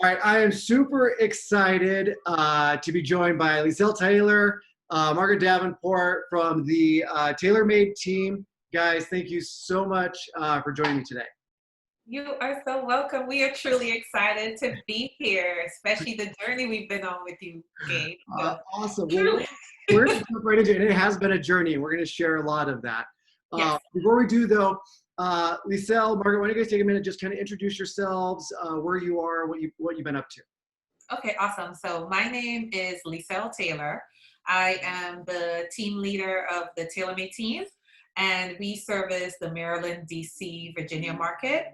All right, I am super excited to be joined by Leisel Taylor, Margaret Davenport from the TaylorMade team. Guys, thank you so much for joining me today. You are so welcome. We are truly excited to be here, especially the journey we've been on with you, Gabe. So, Awesome. Well, we're going to jump right into it. It has been a journey, and we're going to share a lot of that. yes. Before we do, though, Leisel, Margaret, why don't you guys take a minute, just kind of introduce yourselves, where you are, what you've been up to. Okay, awesome. So my name is Leisel Taylor. I am the team leader of the TaylorMade team, and we service the Maryland, DC, Virginia market.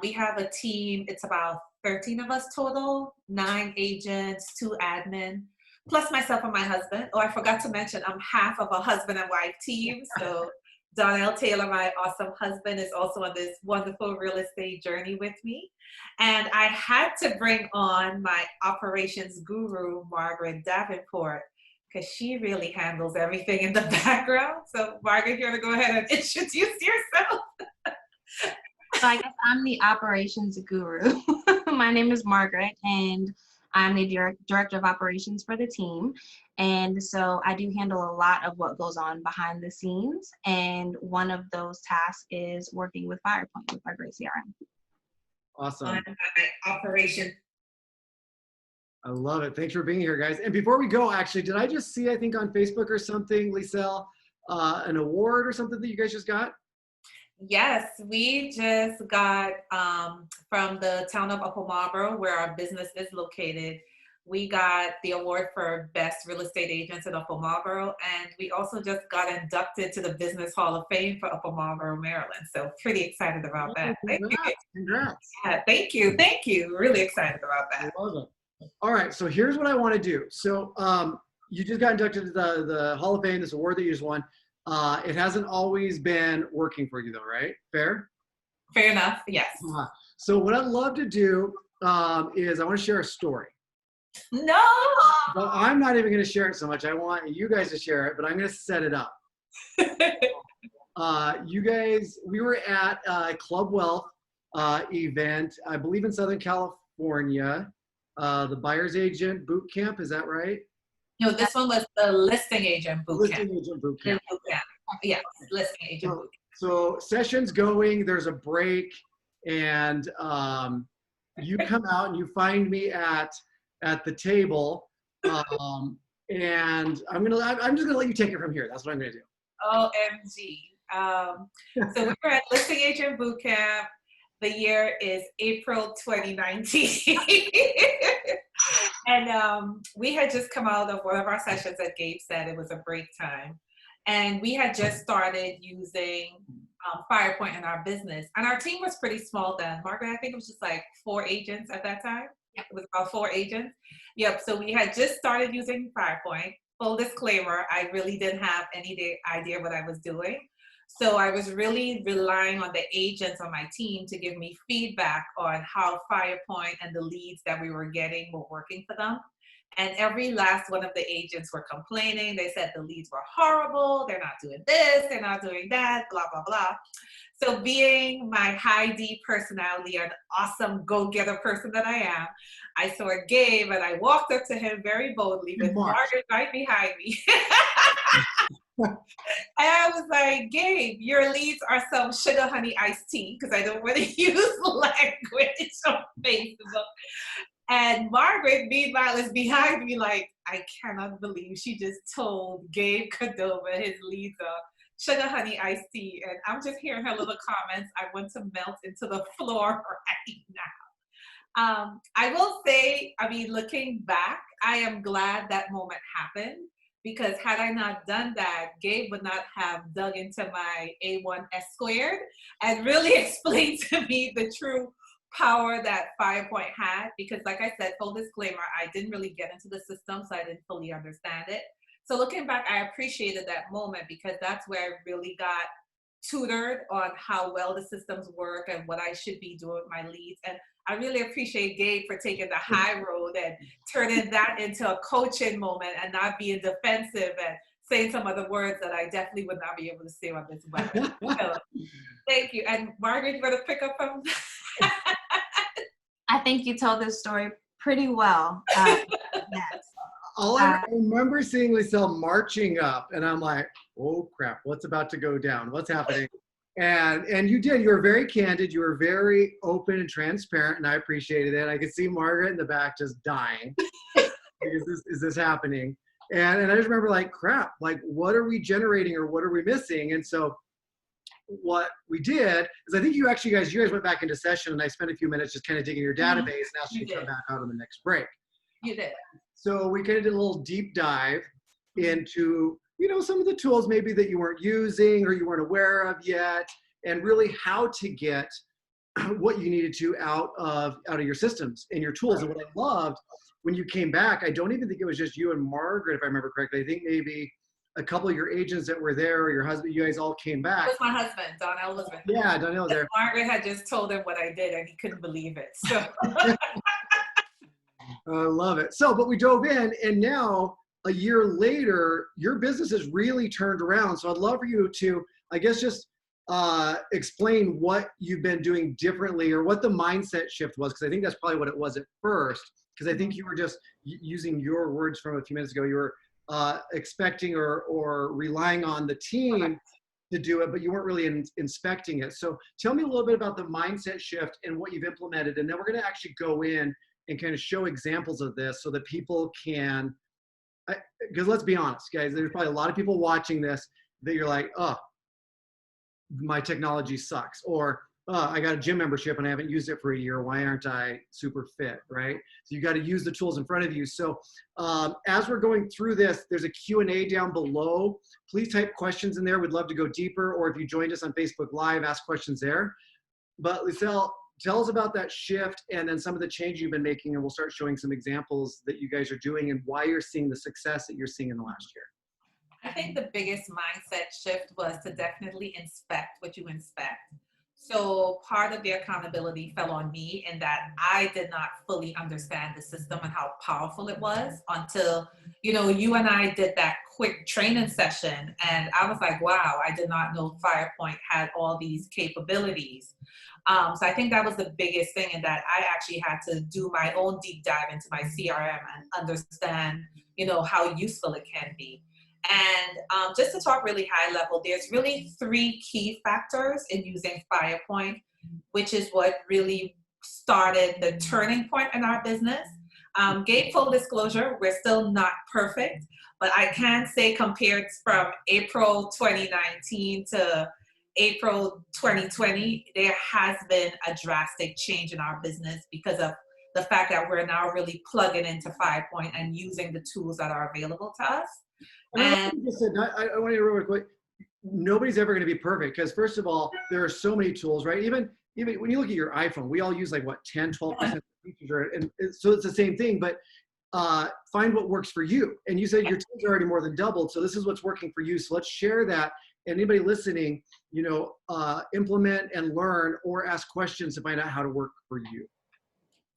We have a team, it's about 13 of us total, 9 agents, 2 admin, plus myself and my husband. Oh, I forgot to mention, I'm half of a husband and wife team. So Leisel Taylor, my awesome husband, is also on this wonderful real estate journey with me. And I had to bring on my operations guru, Margaret Davenport, because she really handles everything in the background. So Margaret, you want to go ahead and introduce yourself? So I guess I'm the operations guru. My name is Margaret, and I'm the director of operations for the team. And so I do handle a lot of what goes on behind the scenes. And one of those tasks is working with Firepoint, with our great CRM. Awesome. Operation. I love it. Thanks for being here, guys. And before we go, actually, did I just see, I think on Facebook or something, Leisel, an award or something that you guys just got? Yes, we just got from the town of Upper Marlboro, where our business is located. We got the award for Best Real Estate Agents in Upper Marlboro, and we also just got inducted to the Business Hall of Fame for Upper Marlboro, Maryland. So pretty excited about that. Congrats. Thank you. Congrats. Yeah, thank you. Really excited about that. I love it. All right, so here's what I want to do. So you just got inducted to the Hall of Fame, this award that you just won. It hasn't always been working for you though, right? Fair? Fair enough, yes. So what I'd love to do is I want to share a story. No! Well, I'm not even going to share it so much. I want you guys to share it, but I'm going to set it up. You guys, we were at a Club Wealth event, I believe in Southern California, the Buyer's Agent Boot Camp, is that right? No, this one was the Listing Agent Boot Camp. Listing Agent Boot Camp. Yes, Listing Agent Boot Camp. So session's going, there's a break, and you come out and you find me at the table, and I'm just gonna let you take it from here. That's what I'm gonna do. OMG. So we were at Listing Agent Boot Camp. The year is April 2019. And we had just come out of one of our sessions that Gabe said it was a break time. And we had just started using Firepoint in our business. And our team was pretty small then. Margaret, I think it was just like 4 agents at that time. It was about 4 agents. Yep, so we had just started using Firepoint. Full disclaimer, I really didn't have any idea what I was doing. So I was really relying on the agents on my team to give me feedback on how Firepoint and the leads that we were getting were working for them. And every last one of the agents were complaining. They said the leads were horrible. They're not doing this. They're not doing that, blah, blah, blah. So being my high D personality, an awesome go-getter person that I am, I saw Gabe and I walked up to him very boldly with Margaret right behind me. And I was like, Gabe, your leads are some sugar honey iced tea, because I don't want to use language on Facebook. And Margaret, meanwhile, is behind me like, I cannot believe she just told Gabe Cordova his leads are sugar honey iced tea. And I'm just hearing her little comments. I want to melt into the floor right now. I will say, I mean, looking back, I am glad that moment happened. Because had I not done that, Gabe would not have dug into my A1S² and really explained to me the true power that Firepoint had. Because like I said, full disclaimer, I didn't really get into the system, so I didn't fully understand it. So looking back, I appreciated that moment because that's where I really got tutored on how well the systems work and what I should be doing with my leads. And I really appreciate Gabe for taking the high road and turning that into a coaching moment and not being defensive and saying some of the words that I definitely would not be able to say on this webinar. So, thank you. And Margaret, you want to pick up from I think you told this story pretty well. Yes. All I remember seeing Leisel marching up, and I'm like, oh crap, what's about to go down? What's happening? And you did. You were very candid. You were very open and transparent, and I appreciated it. I could see Margaret in the back just dying. Is this happening? And I just remember like, crap, like what are we generating or what are we missing? And so what we did is I think you guys went back into session, and I spent a few minutes just kind of digging your database and asked you to come back out on the next break. You did. So we kind of did a little deep dive into, some of the tools maybe that you weren't using or you weren't aware of yet, and really how to get what you needed to out of your systems and your tools. And what I loved when you came back, I don't even think it was just you and Margaret, if I remember correctly. I think maybe a couple of your agents that were there, or your husband, you guys all came back. It was my husband, Donnell was with me. Yeah, Donnell was there. Margaret had just told him what I did, and he couldn't believe it. So. I love it. So, but we dove in, and now a year later, your business has really turned around. So I'd love for you to, I guess, just explain what you've been doing differently, or what the mindset shift was, because I think that's probably what it was at first. Because I think you were just using your words from a few minutes ago. You were expecting or relying on the team to do it, but you weren't really inspecting it. So tell me a little bit about the mindset shift and what you've implemented, and then we're going to actually go in and kind of show examples of this so that people can, because let's be honest, guys, there's probably a lot of people watching this that you're like, oh, my technology sucks, or I got a gym membership and I haven't used it for a year. Why aren't I super fit, right? So you got to use the tools in front of you. So as we're going through this, there's a Q&A down below. Please type questions in there. We'd love to go deeper, or if you joined us on Facebook Live, ask questions there. But Leisel, tell us about that shift and then some of the change you've been making, and we'll start showing some examples that you guys are doing and why you're seeing the success that you're seeing in the last year. I think the biggest mindset shift was to definitely inspect what you inspect. So part of the accountability fell on me in that I did not fully understand the system and how powerful it was until, you and I did that quick training session. And I was like, wow, I did not know Firepoint had all these capabilities. So I think that was the biggest thing, in that I actually had to do my own deep dive into my CRM and understand, how useful it can be. And just to talk really high level, there's really 3 key factors in using Firepoint, which is what really started the turning point in our business. Gabe, full disclosure, we're still not perfect, but I can say compared from April 2019 to April 2020, there has been a drastic change in our business because of the fact that we're now really plugging into Firepoint and using the tools that are available to us. And I want to real quick. Nobody's ever going to be perfect, because first of all, there are so many tools, right? Even when you look at your iPhone, we all use like 10, 12% of features, and so it's the same thing. But find what works for you. And you said your tools are already more than doubled, so this is what's working for you. So let's share that. And anybody listening, implement and learn, or ask questions to find out how to work for you.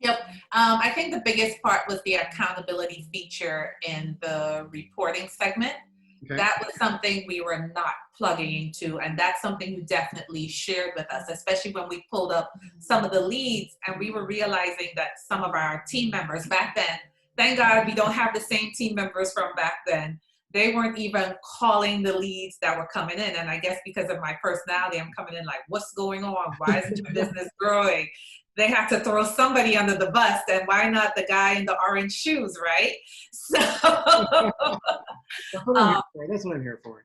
Yep. I think the biggest part was the accountability feature in the reporting segment. Okay. That was something we were not plugging into, and that's something you definitely shared with us, especially when we pulled up some of the leads and we were realizing that some of our team members back then, thank God we don't have the same team members from back then, they weren't even calling the leads that were coming in. And I guess because of my personality, I'm coming in like, what's going on? Why isn't your business growing? They have to throw somebody under the bus, and why not the guy in the orange shoes, right? So that's what I'm here for.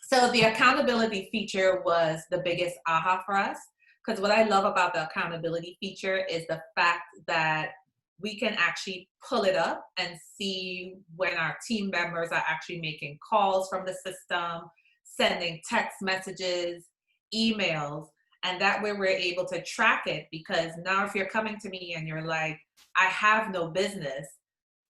So the accountability feature was the biggest aha for us, because what I love about the accountability feature is the fact that we can actually pull it up and see when our team members are actually making calls from the system, sending text messages, emails. And that way we're able to track it, because now if you're coming to me and you're like, I have no business,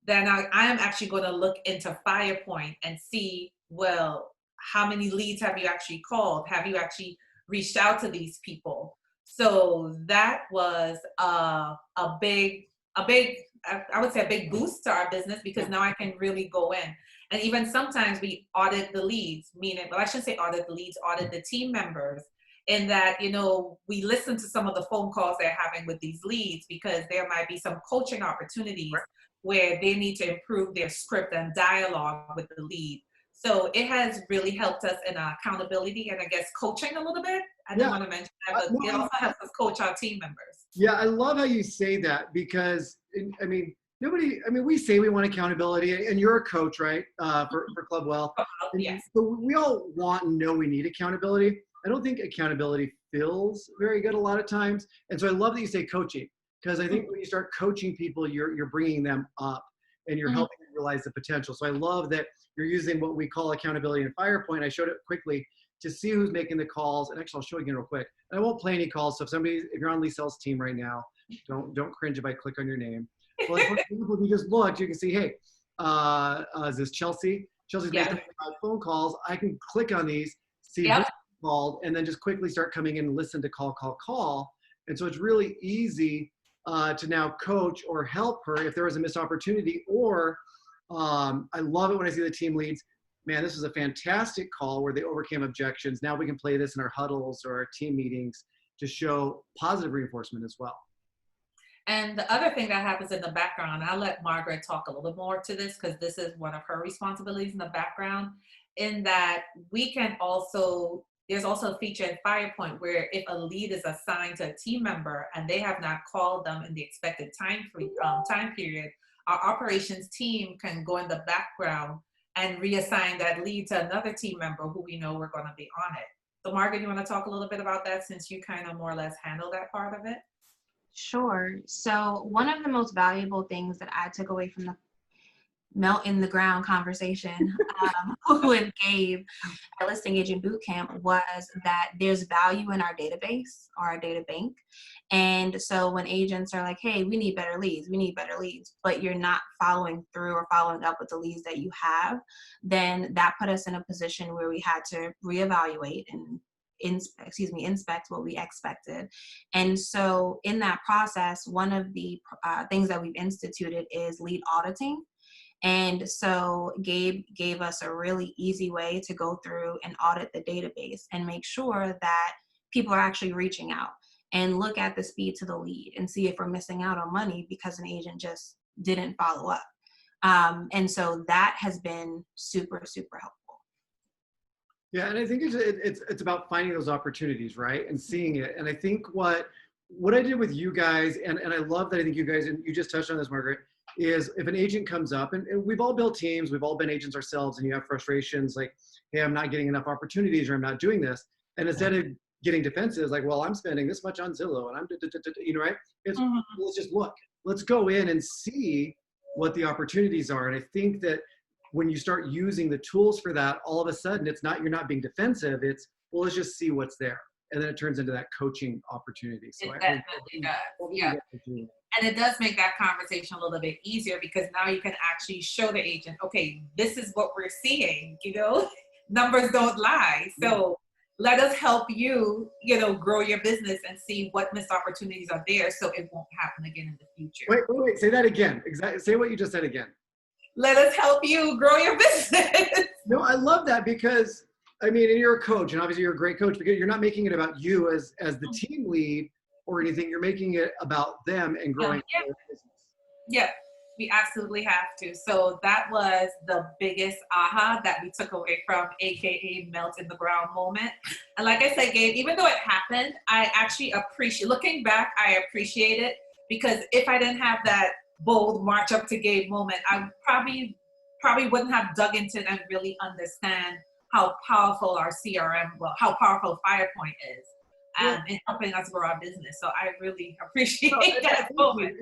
then I am actually going to look into Firepoint and see, well, how many leads have you actually called? Have you actually reached out to these people? So that was a big, I would say a big boost to our business, because now I can really go in. And even sometimes we audit the leads, meaning, well, I shouldn't say audit the leads, audit the team members. in that, we listen to some of the phone calls they're having with these leads, because there might be some coaching opportunities where they need to improve their script and dialogue with the lead. So it has really helped us in accountability and I guess coaching a little bit. I didn't want to mention that, but it also helps us coach our team members. Yeah, I love how you say that, because we say we want accountability, and you're a coach, right? For Club Wealth. Yes. So we all want and know we need accountability. I don't think accountability feels very good a lot of times. And so I love that you say coaching, because I think when you start coaching people, you're bringing them up and you're helping them realize the potential. So I love that you're using what we call accountability in Firepoint. I showed it quickly to see who's making the calls. And actually, I'll show you again real quick. And I won't play any calls. So if you're on Leisel's team right now, don't cringe if I click on your name. Well, if you just look, you can see, hey, is this Chelsea? Chelsea's making 5 phone calls. I can click on these, see who's called, and then just quickly start coming in and listen to call. And so it's really easy to now coach or help her if there was a missed opportunity. Or I love it when I see the team leads, man, this was a fantastic call where they overcame objections. Now we can play this in our huddles or our team meetings to show positive reinforcement as well. And the other thing that happens in the background, I'll let Margaret talk a little more to this, because this is one of her responsibilities in the background, in that we can also, there's also a feature in Firepoint where if a lead is assigned to a team member and they have not called them in the expected time period, our operations team can go in the background and reassign that lead to another team member who we know we're going to be on it. So Margaret, you want to talk a little bit about that, since you kind of more or less handle that part of it? Sure. So one of the most valuable things that I took away from the melt in the ground conversation with Gabe at Listing Agent Bootcamp was that there's value in our database or our data bank. And so when agents are like, hey, we need better leads, but you're not following through or following up with the leads that you have, then that put us in a position where we had to reevaluate and inspect what we expected. And so in that process, one of the things that we've instituted is lead auditing. And so Gabe gave us a really easy way to go through and audit the database and make sure that people are actually reaching out, and look at the speed to the lead and see if we're missing out on money because an agent just didn't follow up. And so that has been super, super helpful. Yeah, and I think it's about finding those opportunities, right, and seeing it. And I think what I did with you guys, and I love that I think you guys, and you just touched on this, Margaret, is if an agent comes up, and we've all built teams, we've all been agents ourselves, and you have frustrations like, hey, I'm not getting enough opportunities, or I'm not doing this. And instead of getting defensive, like, well, I'm spending this much on Zillow, and I'm, right? It's, let's just look. Let's go in and see what the opportunities are. And I think that when you start using the tools for that, all of a sudden you're not being defensive. It's, well, let's just see what's there. And then it turns into that coaching opportunity. So it definitely does. Yeah. And it does make that conversation a little bit easier, because now you can actually show the agent, okay, this is what we're seeing, numbers don't lie. So let us help you, grow your business and see what missed opportunities are there, so it won't happen again in the future. Wait, say that again. Exactly. Say what you just said again. Let us help you grow your business. No, I love that, because I mean, and you're a coach, and obviously you're a great coach, because you're not making it about you as the team lead or anything. You're making it about them and growing their business. Yeah, we absolutely have to. So that was the biggest aha that we took away from AKA melt in the ground moment. And like I said, Gabe, even though it happened, I actually looking back, I appreciate it, because if I didn't have that bold march up to Gabe moment, I probably wouldn't have dug into it and really understand how powerful our CRM, how powerful Firepoint is in helping us grow our business. So I really appreciate that moment.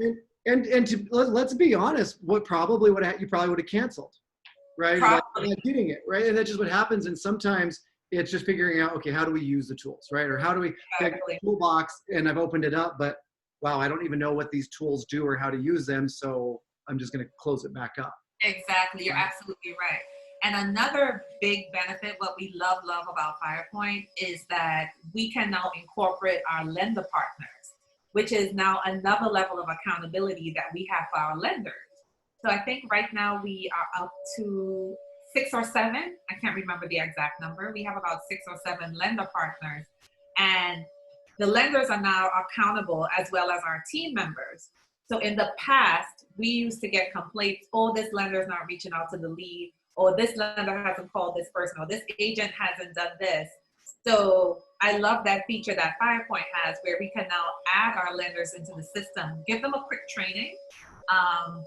And let's be honest, you probably would have canceled, right? Probably. Not getting it, right? And that's just what happens. And sometimes it's just figuring out, okay, how do we use the tools, right? Or how do we get the toolbox, and I've opened it up, but wow, I don't even know what these tools do or how to use them. So I'm just going to close it back up. Exactly. You're absolutely right. And another big benefit, what we love about Firepoint, is that we can now incorporate our lender partners, which is now another level of accountability that we have for our lenders. So I think right now we are up to 6 or 7. I can't remember the exact number. We have about 6 or 7 lender partners And the lenders are now accountable as well as our team members. So in the past, we used to get complaints, oh, this lender is not reaching out to the lead, or this lender hasn't called this person, or this agent hasn't done this. So I love that feature that Firepoint has, where we can now add our lenders into the system, give them a quick training.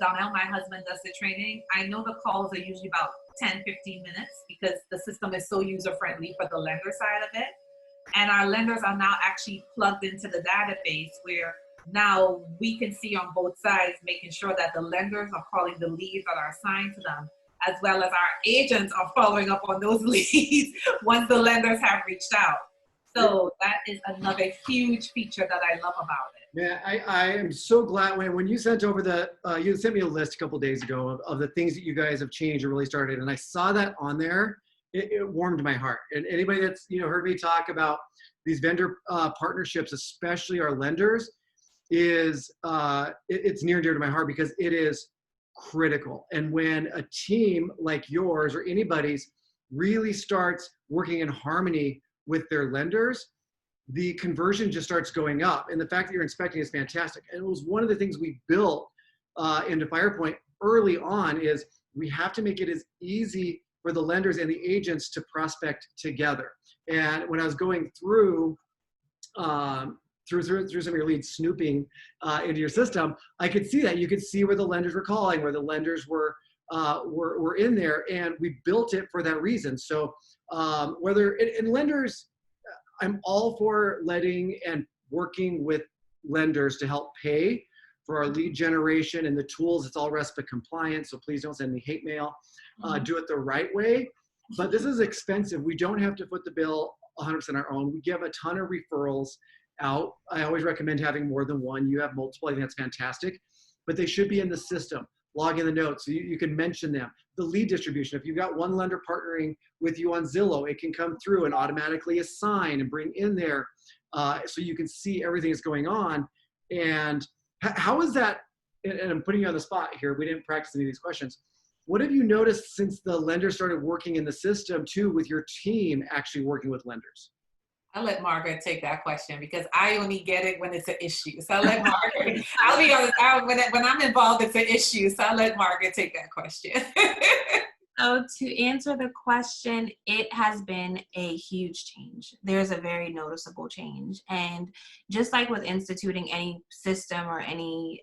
Donnell, my husband, does the training. I know the calls are usually about 10, 15 minutes because the system is so user-friendly for the lender side of it. And our lenders are now actually plugged into the database where now we can see on both sides, making sure that the lenders are calling the leads that are assigned to them, as well as our agents are following up on those leads once the lenders have reached out. So that is another huge feature that I love about it. Yeah, I am so glad when you sent over you sent me a list a couple days ago of the things that you guys have changed or really started, and I saw that on there. It warmed my heart. And anybody that's heard me talk about these vendor partnerships, especially our lenders, it's near and dear to my heart because it is critical. And when a team like yours or anybody's really starts working in harmony with their lenders, the conversion just starts going up. And the fact that you're inspecting is fantastic. And it was one of the things we built into Firepoint early on is we have to make it as easy for the lenders and the agents to prospect together. And when I was going through some of your leads, snooping into your system, I could see that. You could see where the lenders were calling, where the lenders were in there, and we built it for that reason. So and lenders, I'm all for letting and working with lenders to help pay for our lead generation and the tools. It's all RESPA compliant, so please don't send me hate mail. Do it the right way. But this is expensive. We don't have to foot the bill 100% our own. We give a ton of referrals out. I always recommend having more than one. You have multiple, I think that's fantastic. But they should be in the system. Log in the notes so you can mention them. The lead distribution, if you've got one lender partnering with you on Zillow, it can come through and automatically assign and bring in there so you can see everything that's going on. And how is that, and I'm putting you on the spot here, we didn't practice any of these questions. What have you noticed since the lender started working in the system too with your team actually working with lenders? I'll let Margaret take that question because I only get it when it's an issue. So I'll let Margaret, I'll be honest, when I'm involved, it's an issue. So I'll let Margaret take that question. So to answer the question, it has been a huge change. There's a very noticeable change. And just like with instituting any system or any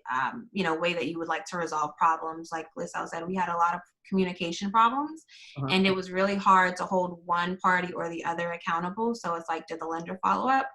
way that you would like to resolve problems, like Leisel said, we had a lot of communication problems, and it was really hard to hold one party or the other accountable. So it's like, did the lender follow up?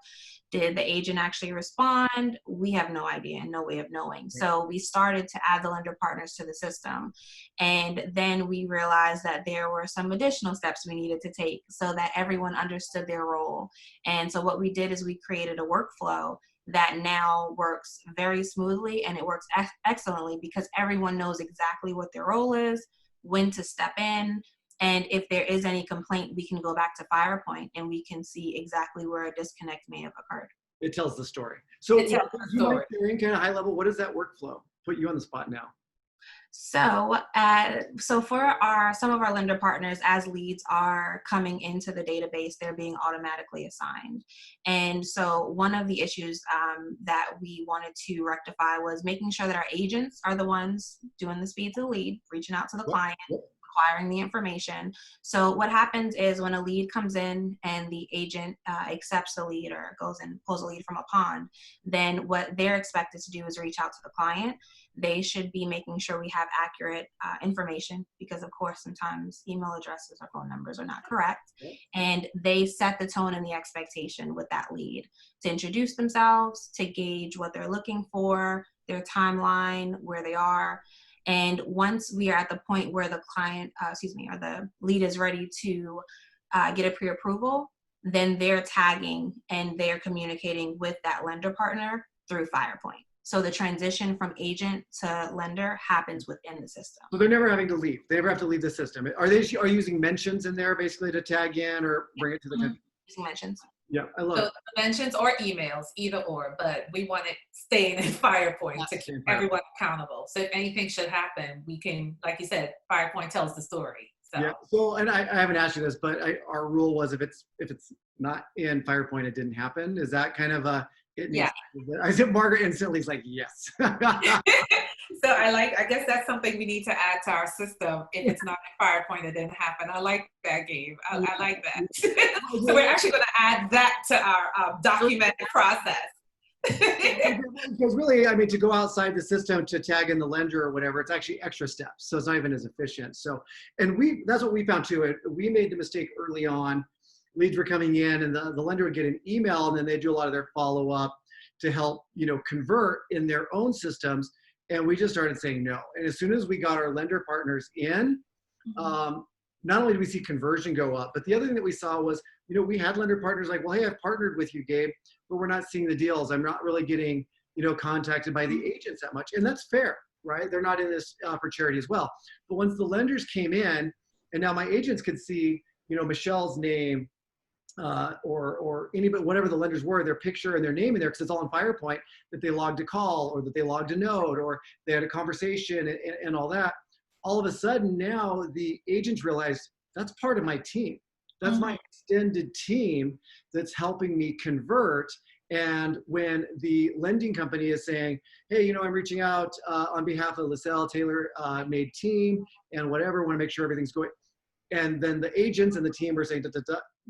Did the agent actually respond? We have no idea and no way of knowing. So we started to add the lender partners to the system. And then we realized that there were some additional steps we needed to take so that everyone understood their role. And so what we did is we created a workflow that now works very smoothly, and it works excellently because everyone knows exactly what their role is, when to step in. And if there is any complaint, we can go back to Firepoint and we can see exactly where a disconnect may have occurred. It tells the story. So you mind sharing kind of high level, what is that workflow? Put you on the spot now. So for some of our lender partners, as leads are coming into the database, they're being automatically assigned. And so one of the issues that we wanted to rectify was making sure that our agents are the ones doing the speed to the lead, reaching out to the client, acquiring the information. So what happens is when a lead comes in and the agent accepts the lead or goes and pulls a lead from a pond, then what they're expected to do is reach out to the client. They should be making sure we have accurate information because, of course, sometimes email addresses or phone numbers are not correct. And they set the tone and the expectation with that lead to introduce themselves, to gauge what they're looking for, their timeline, where they are. And once we are at the point where the client, or the lead is ready to get a pre-approval, then they're tagging and they're communicating with that lender partner through Firepoint. So the transition from agent to lender happens within the system. So they're never having to leave. They never have to leave the system. Are you using mentions in there basically to tag in or bring it to the using mentions? Yeah, I love it. Mentions or emails, either or, but we want it staying in Firepoint to keep everyone accountable. So if anything should happen, we can, like you said, Firepoint tells the story. So. Yeah. So, and I haven't asked you this, but our rule was if it's not in Firepoint, it didn't happen. Is that kind of a it needs? Yeah. I said Margaret instantly is like yes. So I guess that's something we need to add to our system. If it's not in Firepoint, it didn't happen. I like that, Gabe. I like that. So we're actually going to add that to our documented process. Because really, I mean, to go outside the system to tag in the lender or whatever, it's actually extra steps. So it's not even as efficient. So, and that's what we found too. We made the mistake early on. Leads were coming in and the lender would get an email and then they do a lot of their follow up to help, convert in their own systems. And we just started saying no. And as soon as we got our lender partners in, not only did we see conversion go up, but the other thing that we saw was, we had lender partners like, well, hey, I've partnered with you, Gabe, but we're not seeing the deals. I'm not really getting, contacted by the agents that much. And that's fair, right? They're not in this for charity as well. But once the lenders came in and now my agents could see, Michelle's name or anybody, whatever the lenders were, their picture and their name in there, because it's all in Firepoint, that they logged a call or that they logged a note or they had a conversation and all that. All of a sudden now the agents realized that's part of my team. That's my extended team that's helping me convert. And when the lending company is saying, hey, I'm reaching out on behalf of Leisel Taylor made team and whatever, want to make sure everything's going. And then the agents and the team are saying,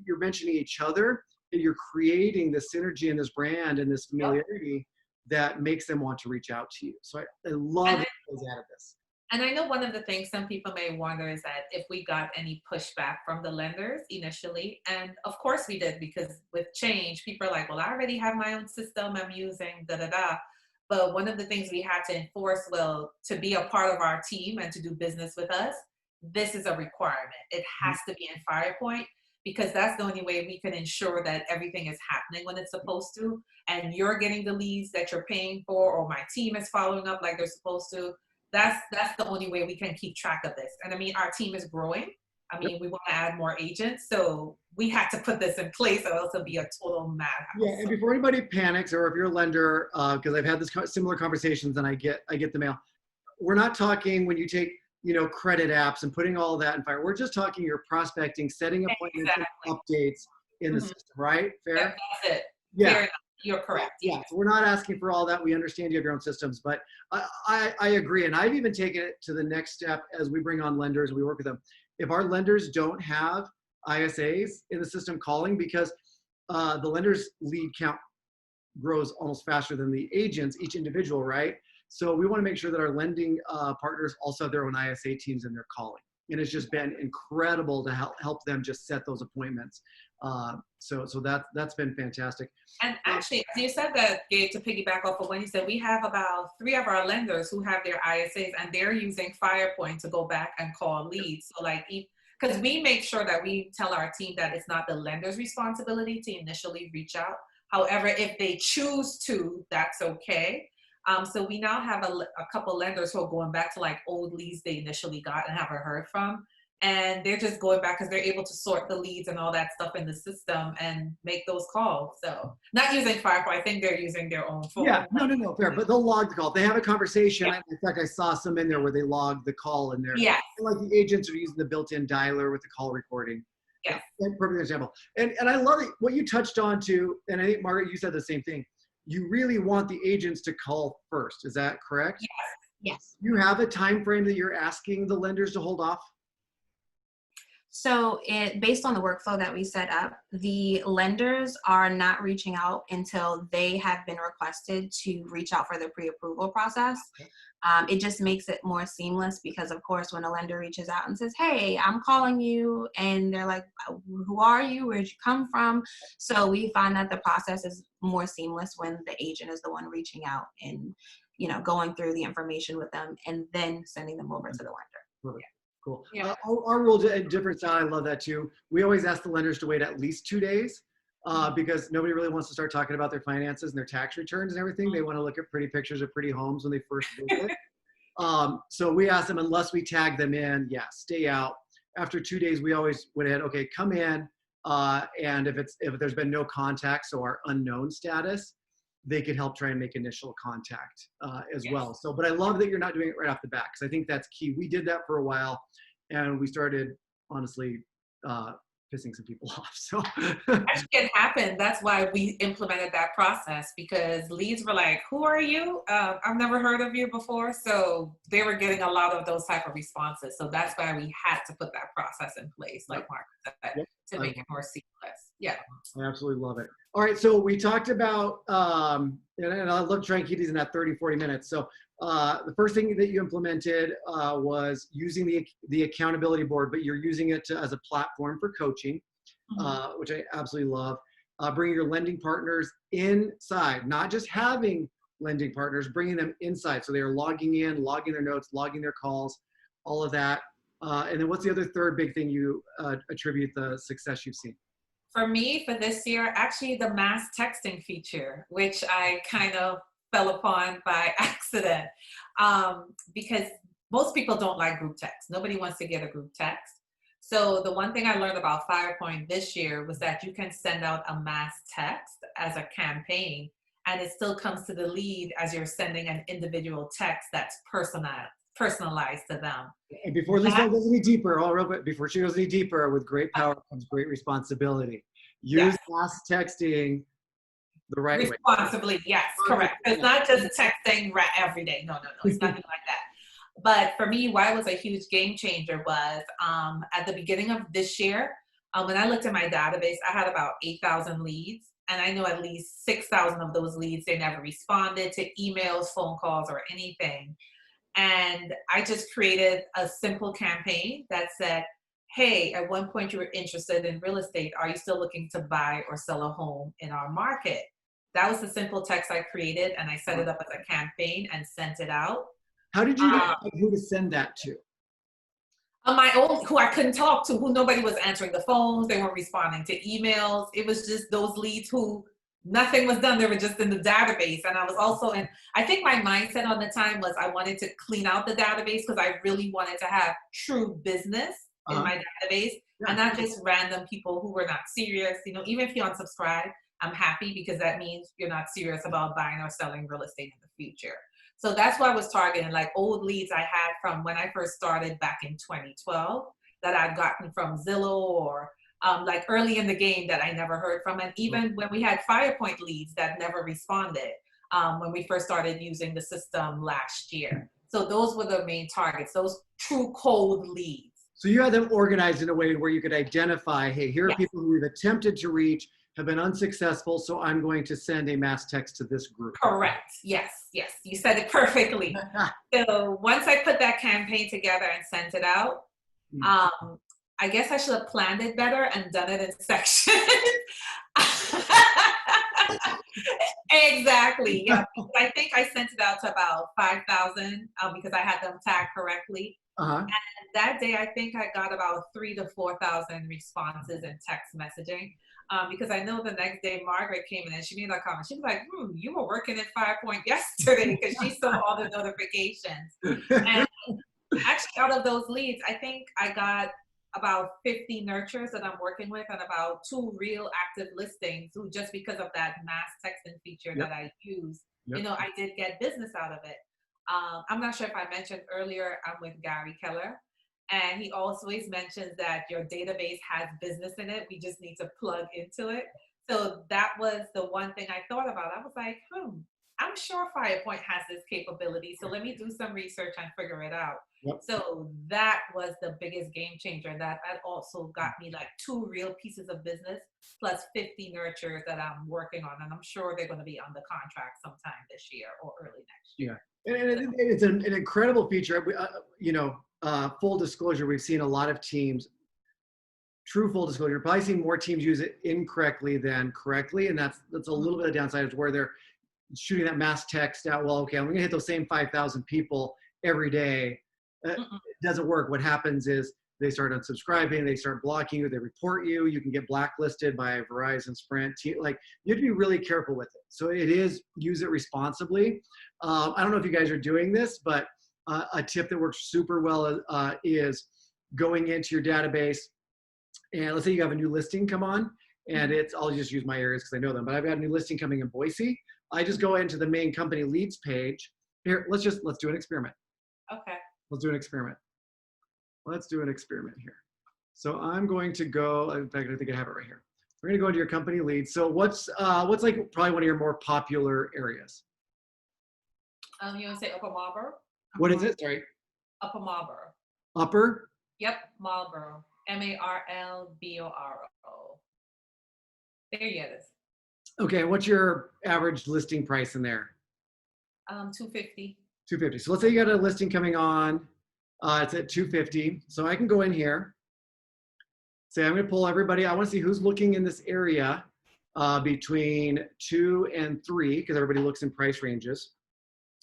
you're mentioning each other and you're creating this synergy and this brand and this familiarity that makes them want to reach out to you. So I love it goes out of this. And I know one of the things some people may wonder is that if we got any pushback from the lenders initially, and of course we did, because with change, people are like, well, I already have my own system I'm using, But one of the things we had to enforce, to be a part of our team and to do business with us, this is a requirement. It has to be in Firepoint, because that's the only way we can ensure that everything is happening when it's supposed to, and you're getting the leads that you're paying for, or my team is following up like they're supposed to. That's the only way we can keep track of this. And I mean, our team is growing. I mean, we want to add more agents, so we had to put this in place, or else it'll be a total madhouse. Yeah, and before anybody panics, or if you're a lender, because I've had this similar conversations, and I get the mail. We're not talking when you take credit apps and putting all of that in Fire. We're just talking your prospecting, setting appointments, and updates in the system, right? Fair. That's it. Yeah. Fair enough. You're correct. Yeah, so we're not asking for all that. We understand you have your own systems, but I agree. And I've even taken it to the next step as we bring on lenders and we work with them. If our lenders don't have ISAs in the system calling, because the lender's lead count grows almost faster than the agents, each individual, right? So we want to make sure that our lending partners also have their own ISA teams and they're calling. And it's just been incredible to help them just set those appointments. So that's been fantastic. And actually, you said that, Gabe, to piggyback off of what you said, we have about 3 of our lenders who have their ISAs and they're using Firepoint to go back and call leads. So because we make sure that we tell our team that it's not the lender's responsibility to initially reach out. However, if they choose to, that's okay. So we now have a couple lenders who are going back to old leads they initially got and haven't heard from. And they're just going back because they're able to sort the leads and all that stuff in the system and make those calls. So not using Firepoint, I think they're using their own phone. Yeah, no, fair. But they'll log the call. If they have a conversation. Yeah. In fact, I saw some in there where they logged the call in there. Yeah. Like the agents are using the built-in dialer with the call recording. Yeah. Perfect example. And I love it, what you touched on too, and I think, Margaret, you said the same thing. You really want the agents to call first. Is that correct? Yes. You have a time frame that you're asking the lenders to hold off? So based on the workflow that we set up, the lenders are not reaching out until they have been requested to reach out for the pre-approval process. Okay. It just makes it more seamless because, of course, when a lender reaches out and says, hey, I'm calling you, and they're like, who are you? Where'd you come from? So we find that the process is more seamless when the agent is the one reaching out and, going through the information with them and then sending them over to the lender. Perfect. Cool. Yeah. Our rule difference, I love that too. We always ask the lenders to wait at least 2 days because nobody really wants to start talking about their finances and their tax returns and everything. They want to look at pretty pictures of pretty homes when they first visit. So we ask them, unless we tag them in, stay out. After 2 days, we always went ahead, okay, come in. And if there's been no contact, so our unknown status, they could help try and make initial contact as well. So, but I love that you're not doing it right off the bat because I think that's key. We did that for a while and we started honestly pissing some people off. So Actually, it happened. That's why we implemented that process, because leads were like, "Who are you? I've never heard of you before." So they were getting a lot of those type of responses. So that's why we had to put that process in place, like Mark said, yep. to make it more seamless. Yeah. I absolutely love it. All right, so we talked about, and I'll look, try and keep these in that 30, 40 minutes. So the first thing that you implemented was using the accountability board, but you're using it as a platform for coaching, which I absolutely love. Bringing your lending partners inside, not just having lending partners, bringing them inside. So they are logging in, logging their notes, logging their calls, all of that. And then what's the other third big thing you attribute the success you've seen? For me, for this year, actually the mass texting feature, which I kind of fell upon by accident, because most people don't like group text. Nobody wants to get a group text. So the one thing I learned about Firepoint this year was that you can send out a mass text as a campaign, and it still comes to the lead as you're sending an individual text that's personalized to them. And before Lisa goes any deeper, real quick, before she goes any deeper, with great power comes great responsibility. Use mass texting the right way. Responsibly, yes, correct. It's not just texting every day. No, it's nothing like that. But for me, why it was a huge game changer was at the beginning of this year, when I looked at my database, I had about 8,000 leads. And I know at least 6,000 of those leads, they never responded to emails, phone calls, or anything. And I just created a simple campaign that said, hey, at one point you were interested in real estate. Are you still looking to buy or sell a home in our market? That was the simple text I created, and I set it up as a campaign and sent it out. How did you know who to send that to? My old, who I couldn't talk to, who nobody was answering the phones, they weren't responding to emails. It was just those leads who nothing was done. They were just in the database. And I was also I think my mindset on the time was I wanted to clean out the database because I really wanted to have true business in my database and not just random people who were not serious. You know, even if you unsubscribe, I'm happy because that means you're not serious about buying or selling real estate in the future. So that's why I was targeting, like old leads I had from when I first started back in 2012 that I'd gotten from Zillow or like early in the game that I never heard from. And even when we had Firepoint leads that never responded when we first started using the system last year. So those were the main targets, those true cold leads. So you had them organized in a way where you could identify, hey, here are people who we've attempted to reach, have been unsuccessful, so I'm going to send a mass text to this group. Correct. Yes. You said it perfectly. So once I put that campaign together and sent it out, I guess I should have planned it better and done it in sections. Exactly. Yeah. I think I sent it out to about 5,000 because I had them tagged correctly. And that day, I think I got about 3,000 to 4,000 responses in text messaging. Because I know the next day Margaret came in and she made that comment. She was like, you were working at Firepoint yesterday because she saw all the notifications. And actually out of those leads, I think I got about 50 nurtures that I'm working with and about 2 real active listings who just because of that mass texting feature that I use, you know, I did get business out of it. I'm not sure if I mentioned earlier, I'm with Gary Keller. And he always mentions that your database has business in it. We just need to plug into it. So that was the one thing I thought about. I was like, I'm sure Firepoint has this capability. So let me do some research and figure it out. So that was the biggest game changer. That also got me like 2 real pieces of business plus 50 nurtures that I'm working on. And I'm sure they're going to be on the contract sometime this year or early next year. Yeah. And it's an incredible feature. You know, full disclosure, we've seen a lot of teams, true full disclosure, you're probably seeing more teams use it incorrectly than correctly. And that's a little bit of downside is where they're shooting that mass text out. Well, okay, I'm going to hit those same 5,000 people every day. It doesn't work. What happens is they start unsubscribing, they start blocking you, they report you, you can get blacklisted by Verizon, Sprint. Like, you have to be really careful with it. So it is, use it responsibly. I don't know if you guys are doing this, but a tip that works super well is going into your database. And let's say you have a new listing come on, and I'll just use my areas because I know them, but I've got a new listing coming in Boise. I just go into the main company leads page. Here, let's do an experiment. Okay. Let's do an experiment. Let's do an experiment here. So I'm going to go, in fact, I think I have it right here. We're going to go into your company leads. So what's like probably one of your more popular areas? You want to say Upper Marlboro? What is it? Sorry. Upper Marlboro. Upper? Yep, Marlboro. Marlboro. There you it is. Okay, what's your average listing price in there? 250. 250. So let's say you got a listing coming on. It's at 250. So I can go in here. Say I'm going to pull everybody. I want to see who's looking in this area between 2 and 3 because everybody looks in price ranges,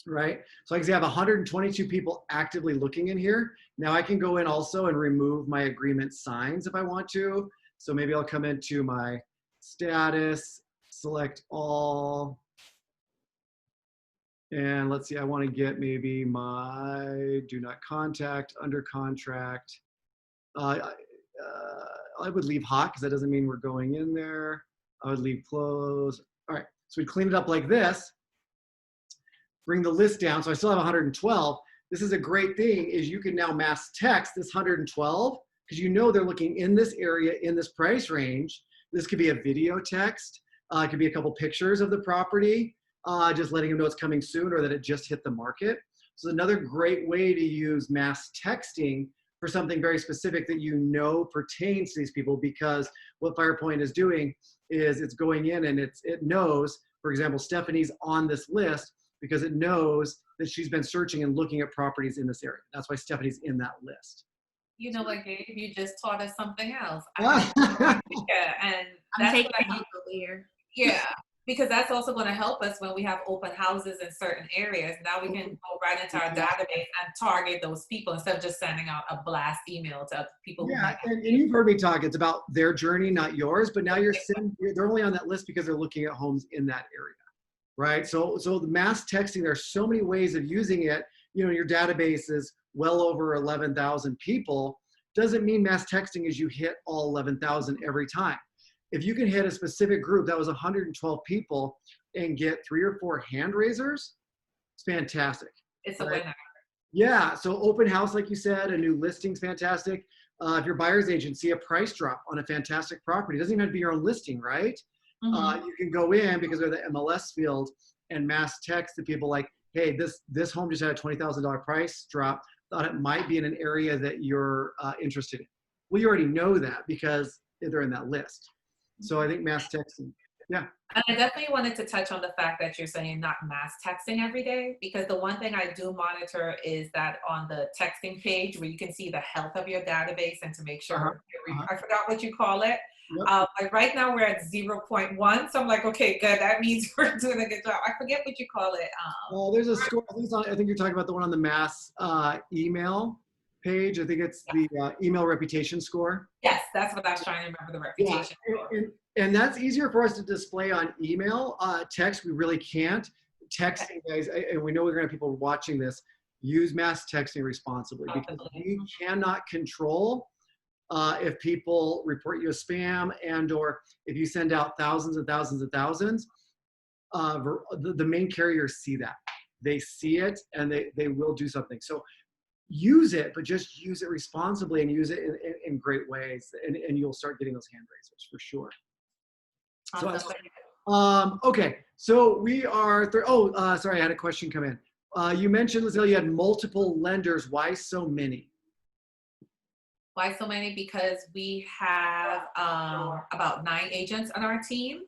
right? So I can see I have 122 people actively looking in here. Now I can go in also and remove my agreement signs if I want to. So maybe I'll come into my status, select all. And let's see, I want to get maybe my do not contact, under contract. I would leave hot because that doesn't mean we're going in there. I would leave close. All right, so we clean it up like this. Bring the list down. So I still have 112. This is a great thing is you can now mass text this 112 because you know they're looking in this area in this price range. This could be a video text. It could be a couple pictures of the property, just letting them know it's coming soon or that it just hit the market. So another great way to use mass texting for something very specific that you know pertains to these people because what Firepoint is doing is it's going in and it knows, for example, Stephanie's on this list because it knows that she's been searching and looking at properties in this area. That's why Stephanie's in that list. You know what, Gabe? You just taught us something else. Ah. Yeah, and I'm taking notes over here. Yeah, because that's also going to help us when we have open houses in certain areas. Now we can go right into our database and target those people instead of just sending out a blast email to people. Yeah, and you've heard me talk. It's about their journey, not yours. But now they're only on that list because they're looking at homes in that area, right? So the mass texting. There's so many ways of using it. You know, your database is well over 11,000 people. Doesn't mean mass texting is you hit all 11,000 every time. If you can hit a specific group that was 112 people and get 3 or 4 hand raisers, it's fantastic. It's a winner. Yeah, so open house, like you said, a new listing's fantastic. If your buyer's agent see a price drop on a fantastic property, it doesn't even have to be your own listing, right? You can go in because of the MLS field and mass text to people like, hey, this home just had a $20,000 price drop. Thought it might be in an area that you're interested in. Well, you already know that because they're in that list. So I think mass texting, yeah. And I definitely wanted to touch on the fact that you're saying not mass texting every day, because the one thing I do monitor is that on the texting page where you can see the health of your database and to make sure, I forgot what you call it. Yep. Like right now we're at 0.1. So I'm like, okay, good. That means we're doing a good job. I forget what you call it. Well, there's a score. I think you're talking about the one on the mass email page. I think it's the email reputation score. Yes, that's what I was trying to remember, the reputation score. And that's easier for us to display on email. Text, we really can't. Texting, guys, and we know we're going to have people watching this, use mass texting responsibly because we cannot control if people report you as spam and or if you send out thousands and thousands and thousands. The main carriers see that. They see it and they will do something. So use it, but just use it responsibly and use it in great ways, and you'll start getting those hand raisers for sure. So, okay, so we are, sorry, I had a question come in. You mentioned, Leisel, you had multiple lenders. Why so many? Why so many? Because we have about 9 agents on our team,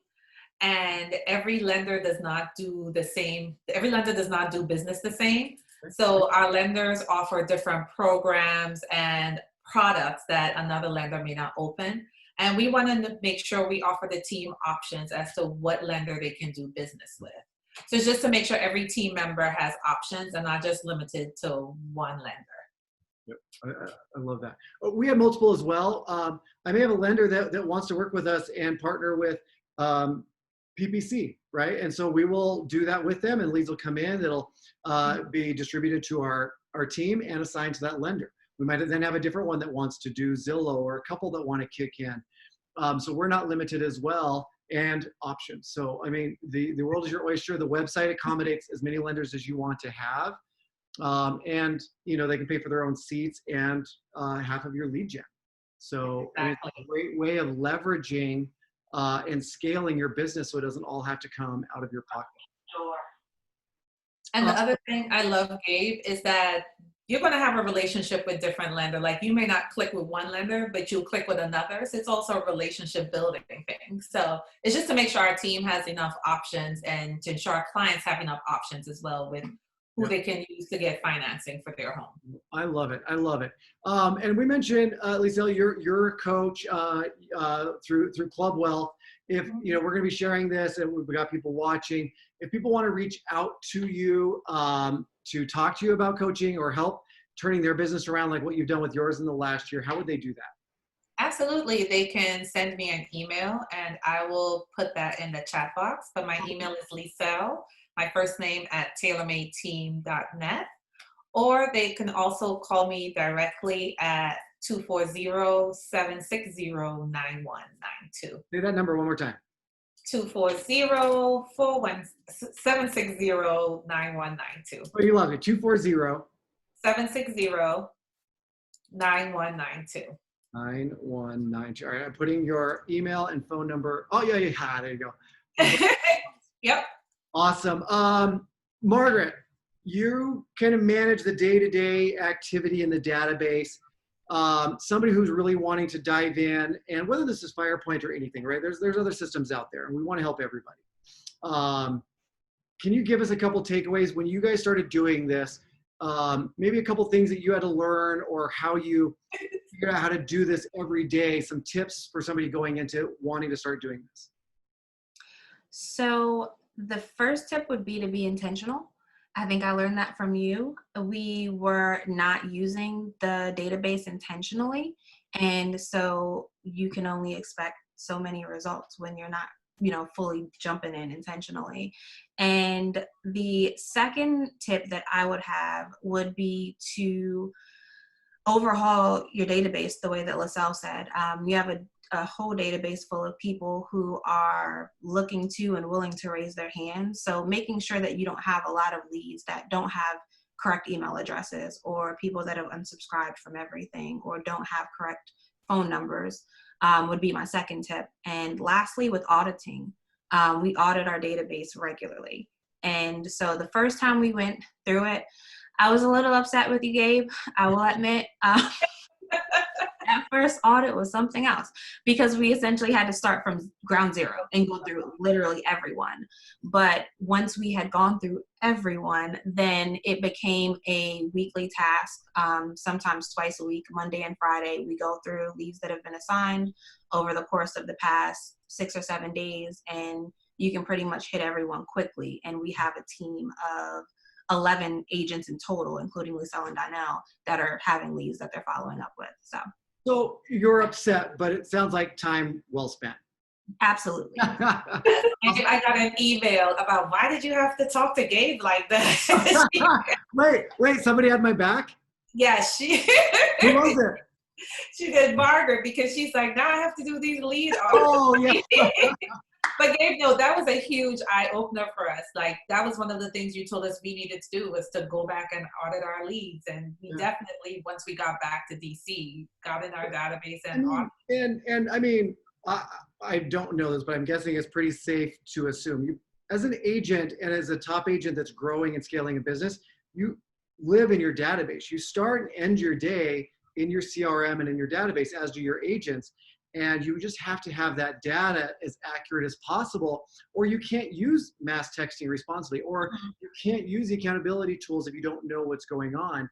and every lender does not do the same. Every lender does not do business the same. So our lenders offer different programs and products that another lender may not open. And we want to make sure we offer the team options as to what lender they can do business with. So it's just to make sure every team member has options and not just limited to one lender. Yep, I love that. We have multiple as well. I may have a lender that wants to work with us and partner with PPC, right? And so we will do that with them, and leads will come in. It'll be distributed to our team and assigned to that lender. We might then have a different one that wants to do Zillow or a couple that want to kick in. So we're not limited as well, and options. So, I mean, the world is your oyster. The website accommodates as many lenders as you want to have. And, you know, they can pay for their own seats and half of your lead gen. So I mean, it's a great way of leveraging and scaling your business so it doesn't all have to come out of your pocket. Sure. And the other thing I love, Gabe, is that you're going to have a relationship with different lenders. Like you may not click with one lender, but you'll click with another. So it's also a relationship building thing. So it's just to make sure our team has enough options and to ensure our clients have enough options as well with who they can use to get financing for their home. I love it. I love it. And we mentioned, Leisel, you're a coach through Club Wealth. If you know, we're going to be sharing this, and we've got people watching. If people want to reach out to you to talk to you about coaching or help turning their business around, like what you've done with yours in the last year, how would they do that? Absolutely. They can send me an email, and I will put that in the chat box. But my email is Leisel, my first name, at tailormadeteam.net. Or they can also call me directly at 240-760-9192. Say that number one more time. 240-760-9192. Oh, you love it. 240 760-9192. 9192. All right, I'm putting your email and phone number. Oh, yeah, there you go. Yep. Awesome. Margaret, you kind of manage the day-to-day activity in the database. Somebody who's really wanting to dive in, and whether this is Firepoint or anything, right? There's other systems out there, and we want to help everybody. Can you give us a couple takeaways when you guys started doing this? Maybe a couple things that you had to learn, or how you figured out how to do this every day. Some tips for somebody going into wanting to start doing this. So the first tip would be to be intentional. I think I learned that from you. We were not using the database intentionally. And so you can only expect so many results when you're not, fully jumping in intentionally. And the second tip that I would have would be to overhaul your database the way that Leisel said. You have a whole database full of people who are looking to and willing to raise their hands. So making sure that you don't have a lot of leads that don't have correct email addresses, or people that have unsubscribed from everything, or don't have correct phone numbers, would be my second tip. And lastly, with auditing, we audit our database regularly. And so the first time we went through it, I was a little upset with you, Gabe, I will admit. That first audit was something else, because we essentially had to start from ground zero and go through literally everyone. But once we had gone through everyone, then it became a weekly task, sometimes twice a week, Monday and Friday. We go through leads that have been assigned over the course of the past 6 or 7 days, and you can pretty much hit everyone quickly. And we have a team of 11 agents in total, including Leisel and Donnell, that are having leads that they're following up with. So you're upset, but it sounds like time well spent. Absolutely. I got an email about, why did you have to talk to Gabe like that? Wait, somebody had my back? Yeah, Who was it? She did, Margaret, because she's like, now I have to do these leads. Oh, yeah. But Gabe, no, that was a huge eye opener for us. Like, that was one of the things you told us we needed to do, was to go back and audit our leads. And we definitely, once we got back to DC, got in our database and audited. And I mean, I don't know this, but I'm guessing it's pretty safe to assume you, as an agent and as a top agent that's growing and scaling a business, you live in your database. You start and end your day in your CRM and in your database, as do your agents. And you just have to have that data as accurate as possible, or you can't use mass texting responsibly, or you can't use the accountability tools if you don't know what's going on.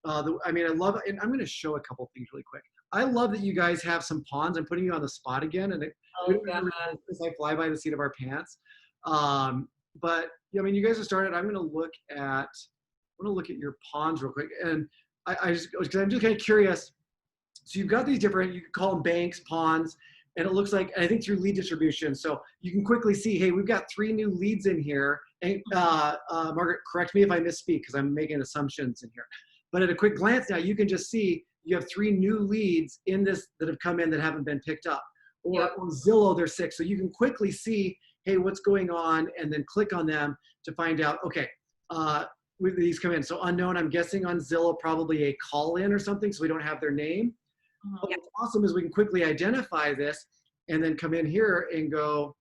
I mean, I love it. And I'm going to show a couple things really quick. I love that you guys have some ponds. I'm putting you on the spot again, and it's like fly by the seat of our pants. But I mean, you guys have started. I'm going to look at your ponds real quick, and because I'm just kind of curious. So you've got these different, you can call them banks, ponds, and it looks like, I think through lead distribution. So you can quickly see, hey, we've got 3 new leads in here. And Margaret, correct me if I misspeak, because I'm making assumptions in here. But at a quick glance now, you can just see you have 3 new leads in this that have come in that haven't been picked up. Or Zillow, there's 6. So you can quickly see, hey, what's going on, and then click on them to find out, okay, these come in. So unknown, I'm guessing on Zillow, probably a call in or something, so we don't have their name. But what's awesome is we can quickly identify this and then come in here and go,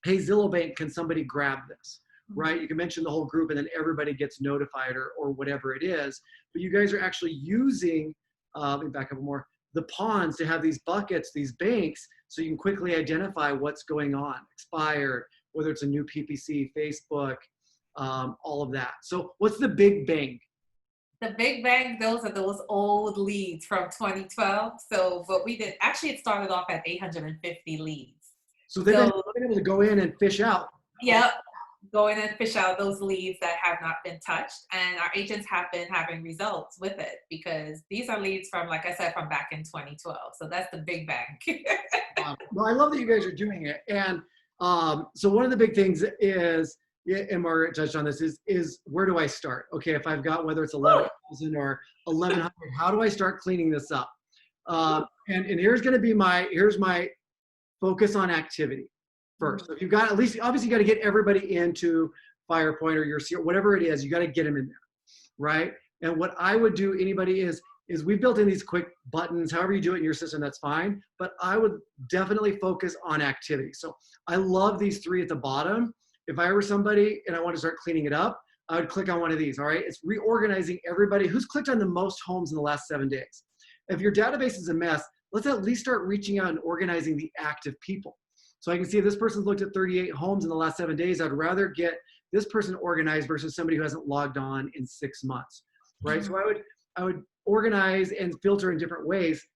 hey, Zillow Bank, can somebody grab this? Right? You can mention the whole group and then everybody gets notified or whatever it is. But you guys are actually using, let me back up more, the ponds to have these buckets, these banks, so you can quickly identify what's going on, expired, whether it's a new PPC, Facebook, all of that. So what's the big bang? The big bang, those are those old leads from 2012. So what we did, actually it started off at 850 leads. So they've been able to go in and fish out. Yep. Go in and fish out those leads that have not been touched. And our agents have been having results with it because these are leads from, like I said, from back in 2012. So that's the big bang. Well, I love that you guys are doing it. And so one of the big things is, and Margaret touched on this, is where do I start? Okay, if I've got, whether it's 11,000 or 1,100, how do I start cleaning this up? And here's going to be here's my focus on activity first. So if you've got, at least, obviously you got to get everybody into Firepoint or your CRM, whatever it is, you got to get them in there, right? And what I would do, anybody is we've built in these quick buttons, however you do it in your system, that's fine. But I would definitely focus on activity. So I love these three at the bottom. If I were somebody and I want to start cleaning it up, I would click on one of these, all right? It's reorganizing everybody who's clicked on the most homes in the last 7 days. If your database is a mess, let's at least start reaching out and organizing the active people. So I can see if this person's looked at 38 homes in the last 7 days, I'd rather get this person organized versus somebody who hasn't logged on in 6 months, right? So I would organize and filter in different ways.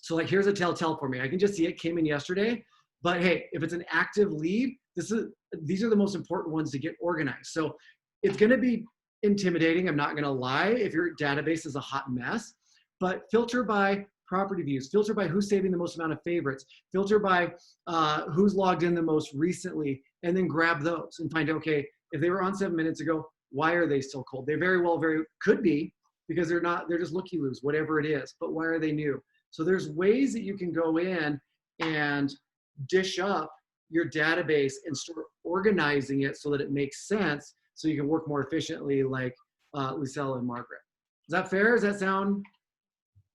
So like, here's a telltale for me. I can just see it came in yesterday, but hey, if it's an active lead, these are the most important ones to get organized. So it's going to be intimidating. I'm not going to lie if your database is a hot mess, but filter by property views, filter by who's saving the most amount of favorites, filter by who's logged in the most recently, and then grab those and find, okay, if they were on 7 minutes ago, why are they still cold? They very well could be because they're just looky-loos, whatever it is, but why are they new? So there's ways that you can go in and dish up your database and start organizing it so that it makes sense so you can work more efficiently like Leisel and Margaret. Is that fair? Does that sound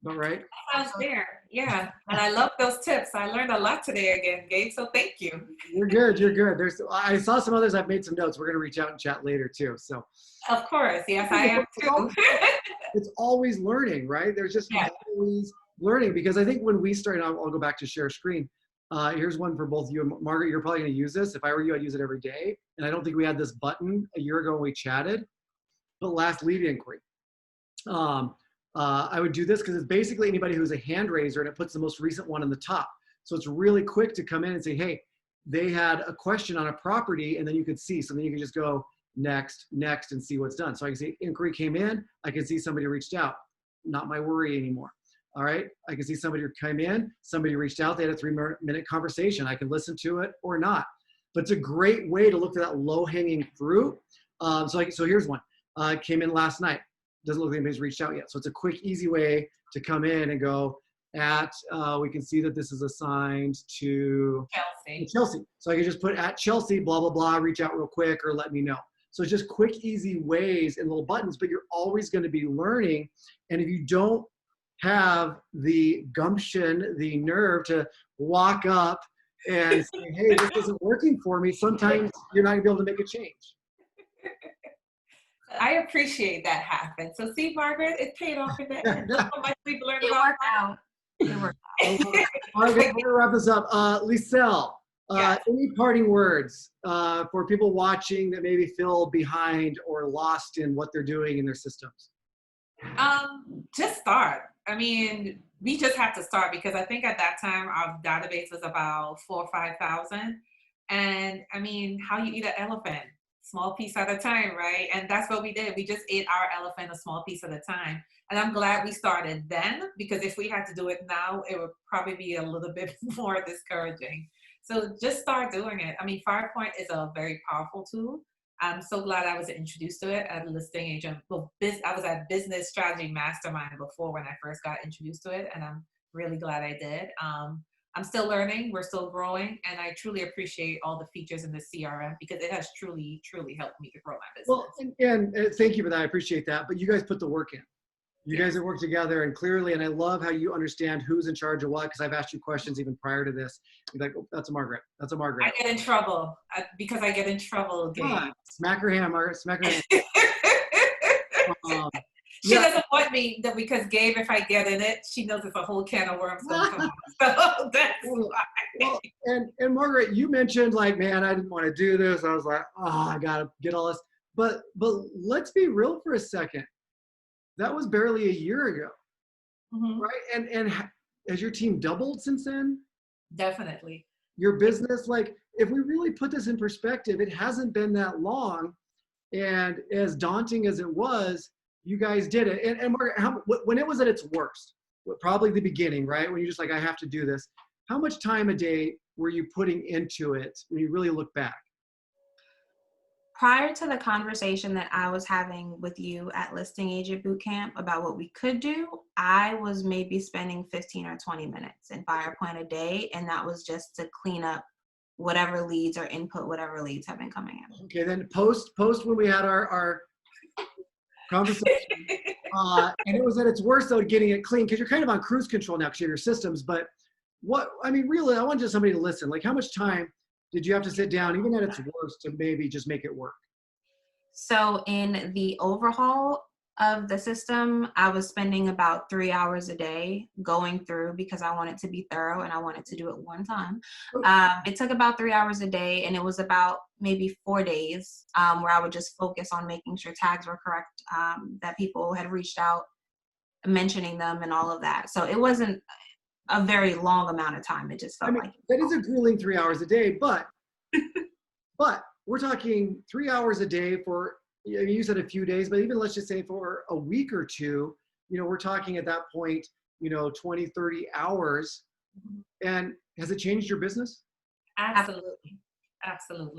about right? Sounds fair. Yeah. And I love those tips. I learned a lot today again, Gabe. So thank you. You're good. You're good. I saw some others. I've made some notes. We're going to reach out and chat later too. So of course. Yes, I am too. It's always learning, right? There's just always learning, because I think when we started, I'll go back to share screen. Here's one for both you and Margaret. You're probably going to use this. If I were you, I'd use it every day. And I don't think we had this button a year ago when we chatted, but last lead inquiry. I would do this because it's basically anybody who's a hand raiser, and it puts the most recent one on the top. So it's really quick to come in and say, hey, they had a question on a property, and then you could see. So then you can just go next, next, and see what's done. So I can see inquiry came in. I can see somebody reached out. Not my worry anymore. All right. I can see somebody came in, somebody reached out. They had a 3-minute conversation. I can listen to it or not. But it's a great way to look for that low-hanging fruit. So here's one. Came in last night. Doesn't look like anybody's reached out yet. So it's a quick, easy way to come in and go we can see that this is assigned to Chelsea. So I can just put at Chelsea, blah, blah, blah, reach out real quick or let me know. So it's just quick, easy ways and little buttons, but you're always going to be learning. And if you don't have the gumption, the nerve to walk up and say, hey, this isn't working for me, sometimes you're not going to be able to make a change. I appreciate that happen. So see, Margaret, it paid off in the end. Look how much we've learned about worked out. It worked out. Margaret, we're going to wrap this up. Leisel, any parting words for people watching that maybe feel behind or lost in what they're doing in their systems? Just start. I mean, we just have to start, because I think at that time our database was about 4,000 or 5,000. And I mean, how you eat an elephant? Small piece at a time, right? And that's what we did. We just ate our elephant a small piece at a time. And I'm glad we started then, because if we had to do it now, it would probably be a little bit more discouraging. So just start doing it. I mean, Firepoint is a very powerful tool. I'm so glad I was introduced to it as a listing agent. Well, I was at Business Strategy Mastermind before when I first got introduced to it, and I'm really glad I did. I'm still learning, we're still growing, and I truly appreciate all the features in the CRM, because it has truly, truly helped me to grow my business. Well, and thank you for that. I appreciate that. But you guys put the work in, You guys have worked together and clearly, and I love how you understand who's in charge of what, because I've asked you questions even prior to this. You're like, oh, that's a Margaret. That's a Margaret. I get in trouble because I get in trouble again. Smack her hand, Margaret. Smack her hand. She doesn't want me that because Gabe, if I get in it, she knows it's a whole can of worms going to come out. So that's why. Well, and Margaret, you mentioned like, man, I didn't want to do this. I was like, oh, I gotta get all this. But let's be real for a second. That was barely a year ago, right? And has your team doubled since then? Definitely. Your business, like, if we really put this in perspective, it hasn't been that long, and as daunting as it was, you guys did it. And Margaret, when it was at its worst, probably the beginning, right? When you're just like, I have to do this. How much time a day were you putting into it when you really look back? Prior to the conversation that I was having with you at Listing Agent Bootcamp about what we could do, I was maybe spending 15 or 20 minutes in Firepoint a day, and that was just to clean up whatever leads or input whatever leads have been coming in. Okay, then post when we had our conversation, and it was at its worst though, getting it clean, because you're kind of on cruise control now because you have your systems. But really, I want just somebody to listen. Like, how much time did you have to sit down, even at its worst, to maybe just make it work? So in the overhaul of the system, I was spending about 3 hours a day going through because I wanted to be thorough and I wanted to do it one time. It took about 3 hours a day, and it was about maybe 4 days where I would just focus on making sure tags were correct, that people had reached out, mentioning them and all of that. So it wasn't a very long amount of time. It just felt like that is a grueling 3 hours a day, but we're talking 3 hours a day for, you said a few days, but even let's just say for a week or two, we're talking at that point, 20, 30 hours. And has it changed your business? Absolutely.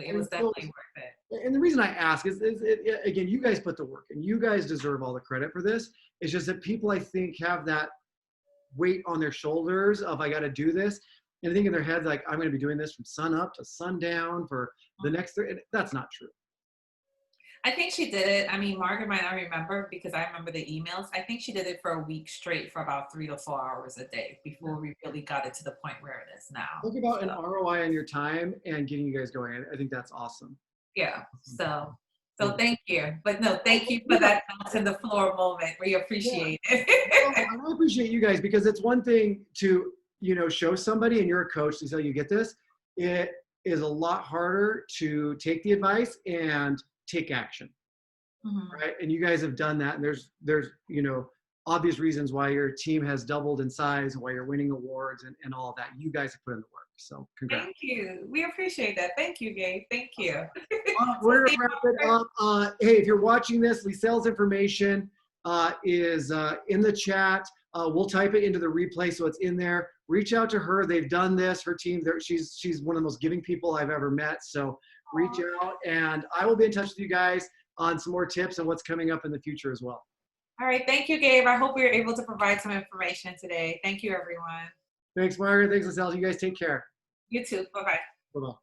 It was definitely worth it. And the reason I ask is again, you guys put the work and you guys deserve all the credit for this. It's just that people, I think, have that weight on their shoulders of, I got to do this. And I think in their head, like, I'm going to be doing this from sun up to sundown for the next 30. That's not true. I think she did it. I mean, Margaret might not remember because I remember the emails. I think she did it for a week straight for about 3 to 4 hours a day before we really got it to the point where it is now. Think about an ROI on your time and getting you guys going. I think that's awesome. Yeah. So thank you. But no, thank you for that bounce in the floor moment. We appreciate it. I really appreciate you guys, because it's one thing to, show somebody, and you're a coach, to tell you get this. It is a lot harder to take the advice and take action, right? And you guys have done that. And there's obvious reasons why your team has doubled in size and why you're winning awards and all of that. You guys have put in the work. So congrats. Thank you. We appreciate that. Thank you, Gabe. Thank you. We're going to wrap it up. Hey, if you're watching this, Leisel's information is in the chat. We'll type it into the replay so it's in there. Reach out to her. They've done this. Her team, she's one of the most giving people I've ever met. So reach out, and I will be in touch with you guys on some more tips and what's coming up in the future as well. All right. Thank you, Gabe. I hope we were able to provide some information today. Thank you, everyone. Thanks, Margaret. Thanks, Leisel. You guys take care. You too. Bye-bye. Bye-bye.